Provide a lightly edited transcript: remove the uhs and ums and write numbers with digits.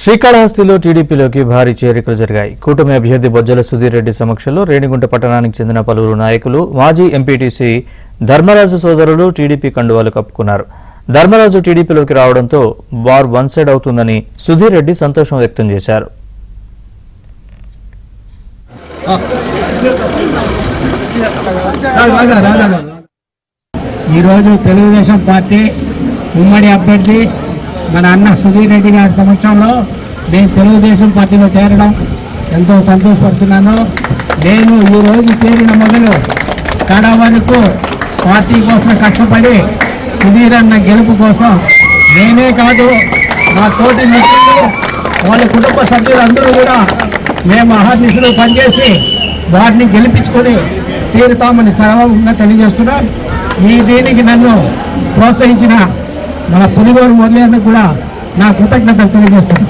శ్రీకాళహస్తిలో టీడీపీలోకి భారీ చేరికలు జరిగాయి. కూటమి అభ్యర్థి బొజ్జల సుధీర్ రెడ్డి సమక్షంలో రేణిగుంట పట్టణానికి చెందిన పలువురు నాయకులు, మాజీ ఎంపీటీసీ ధర్మరాజు సోదరులు టీడీపీ కండువాలు కప్పుకున్నారు. ధర్మరాజు టీడీపీలోకి రావడంతో బార్ వన్ సైడ్ అవుతుందని సుధీర్ రెడ్డి సంతోషం వ్యక్తం చేశారు. ఈరోజు తెలుగుదేశం పార్టీ ఉమ్మడి అభ్యర్థి మన అన్న సుధీర్ రెడ్డి గారి సమక్షంలో నేను తెలుగుదేశం పార్టీలో చేరడం ఎంతో సంతోషపడుతున్నాను. నేను ఈరోజు చేరిన మొదలు కడ వరకు పార్టీ కోసం కష్టపడి సుధీర్ అన్న గెలుపు కోసం నేనే కాదు, మా తోటి మిత్రులు, వాళ్ళ కుటుంబ సభ్యులందరూ కూడా మేము అహర్నిశలు పనిచేసి వారిని గెలిపించుకొని తీరుతామని సర్వంగా తెలియజేస్తున్నాం. ఈ దీనికి నన్ను ప్రోత్సహించిన మన పులిగోరు మురళి కూడా నా కృతజ్ఞతలు తెలియజేస్తున్నాను.